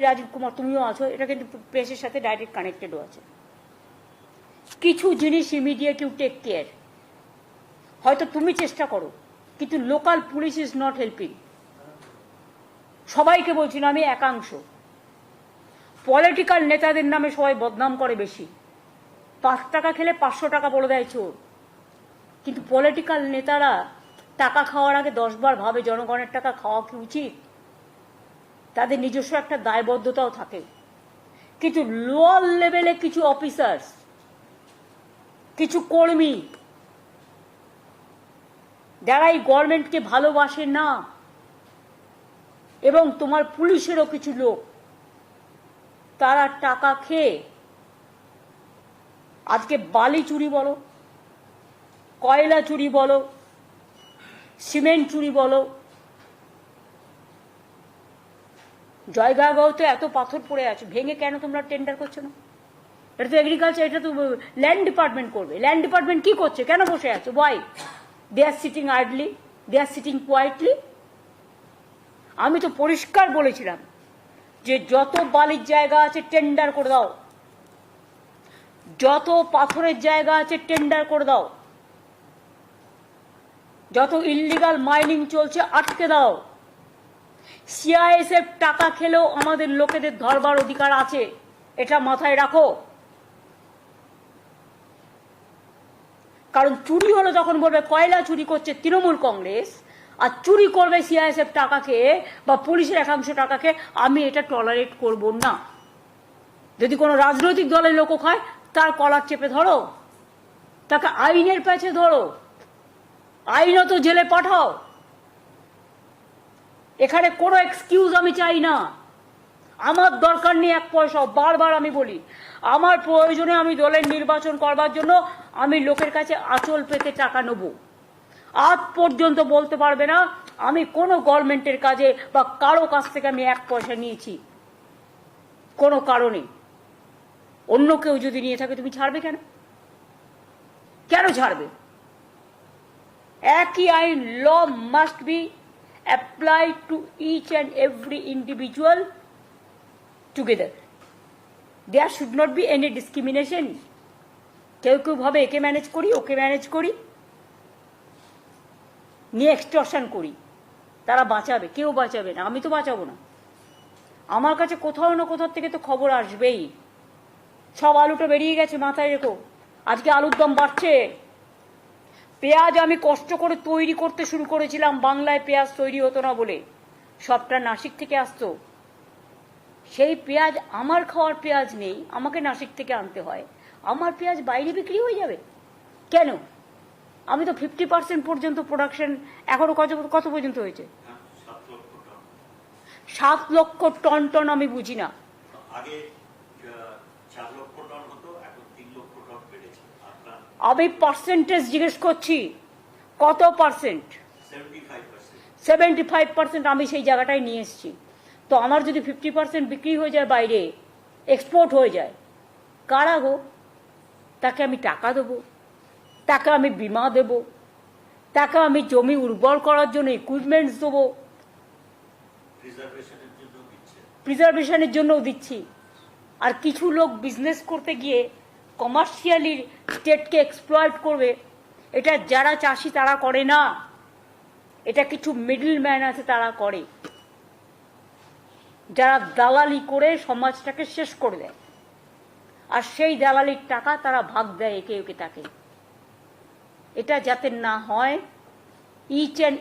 রাজীব কুমার তুমিও আছো, এটা কিন্তু প্রেসের সাথে ডাইরেক্ট কানেক্টেডও আছে। কিছু জিনিস ইমিডিয়েট ইউ টেক কেয়ার, হয়তো তুমি চেষ্টা করো, কিন্তু local police is not helping. সবাইকে বলছি না, আমি একাংশ। পলিটিক্যাল নেতাদের নামে সবাই বদনাম করে বেশি। 5 টাকা খেলে 500 টাকা বলে দেয় চোর, কিন্তু পলিটিক্যাল নেতারা টাকা খাওয়ার আগে 10 বার ভাবে জনগণের টাকা খাওয়া কি উচিত। তাদের নিজস্ব একটা দায়বদ্ধতাও থাকে। কিন্তু লোয়ার লেভেলে কিছু অফিসার্স, কিছু কর্মী যারা এই গভর্নমেন্টকে ভালোবাসে না, এবং তোমার পুলিশেরও কিছু লোক, তারা টাকা খেয়ে আজকে বালি চুরি বলো, কয়লা চুরি বলো, সিমেন্ট চুরি বলো। জয়গাঁও তো এত পাথর পড়ে আছে, ভেঙে কেন তোমরা টেন্ডার করছো না? এটা তো এগ্রিকালচার, এটা তো ল্যান্ড ডিপার্টমেন্ট করবে। ল্যান্ড ডিপার্টমেন্ট কি করছে? কেন বসে আছে? Why they are sitting idly, they are sitting quietly? আমি তো পরিষ্কার বলেছিলাম যে যত বালির জায়গা আছে টেন্ডার করে দাও, যত পাথরের জায়গা আছে টেন্ডার করে দাও, যত ইল্লিগাল মাইনিং চলছে আটকে দাও। সিআইএসএফ টাকা খেলেও আমাদের লোকেদের ধরবার অধিকার আছে, এটা মাথায় রাখো। কারণ চুরি হলো যখন বলবে কয়লা চুরি করছে তৃণমূল কংগ্রেস, আর চুরি করবে সিআইএসএফ টাকা খেয়ে বা পুলিশের একাংশ টাকা খেয়ে, আমি এটা টলারেট করব না। যদি কোনো রাজনৈতিক দলের লোক হয়, তার কলার চেপে ধরো, তাকে আইনের পেছে ধরো, আইনত জেলে পাঠাও। এখানে কোনো এক্সকিউজ আমি চাই না। আমার দরকার নেই 1 পয়সা। বারবার আমি বলি, আমার প্রয়োজনে আমি দলের নির্বাচন করবার জন্য আমি লোকের কাছে আঁচল পেতে টাকা নেব। আজ পর্যন্ত বলতে পারবে না আমি কোনো গভর্নমেন্টের কাজে বা কারো কাছ থেকে আমি 1 পয়সা নিয়েছি, কোনো কারণে। অন্য কেউ যদি নিয়ে থাকে, তুমি ছাড়বে কেন? কেন ছাড়বে? একই আইন, law must be applied to each and every individual together. There should not be any discrimination. কেউ কেউ ভাবে একে ম্যানেজ করি, ওকে ম্যানেজ করি, নিয়ে এক্সটর্শন করি, তারা বাঁচাবে। কেউ বাঁচাবে না, আমি তো বাঁচাবো না। আমার কাছে কোথাও না কোথাও থেকে তো খবর আসবেই। সব আলুটা বেরিয়ে গেছে, মাথায় রেখো। আজকে আলুর দাম বাড়ছে। পেঁয়াজ আমি কষ্ট করে তৈরি করতে শুরু করেছিলাম, বাংলায় পেঁয়াজ তৈরি হতো না বলে, সবটা নাসিক থেকে আসতো। সেই পেঁয়াজ, আমার খাওয়ার পেঁয়াজ নেই, আমাকে নাসিক থেকে আনতে হয়। আমার পেঁয়াজ বাইরে বিক্রি হয়ে যাবে কেন? আমি তো 50% পর্যন্ত প্রোডাকশন এখনো কত পর্যন্ত হয়েছে? 7 লক্ষ টন টন আমি বুঝি না। আমি পার্সেন্টেজ জিজ্ঞেস করছি, কত পার্সেন্ট? 75%। আমি সেই জায়গাটায় নিয়ে এসেছি। তো আমার যদি 50% বিক্রি হয়ে যায়, বাইরে এক্সপোর্ট হয়ে যায়, কারা গো? তাকে আমি টাকা দেবো, তাকে আমি বিমা দেব, তাকে আমি জমি উর্বর করার জন্য ইকুইপমেন্টস দেবো, প্রিজার্ভেশনের জন্যও দিচ্ছি। আর কিছু লোক বিজনেস করতে গিয়ে কমার্শিয়ালি স্টেটকে এক্সপ্লয়েট করবে। এটা যারা চাষি তারা করে না, এটা কিছু মিডল ম্যান আছে তারা করে, যারা দালালি করে সমাজটাকে শেষ করে দেয়। আর সেই দালালির টাকা তারা ভাগ দেয় একে একে তাকে। এটা যাতে না হয়, ইচ অ্যান্ড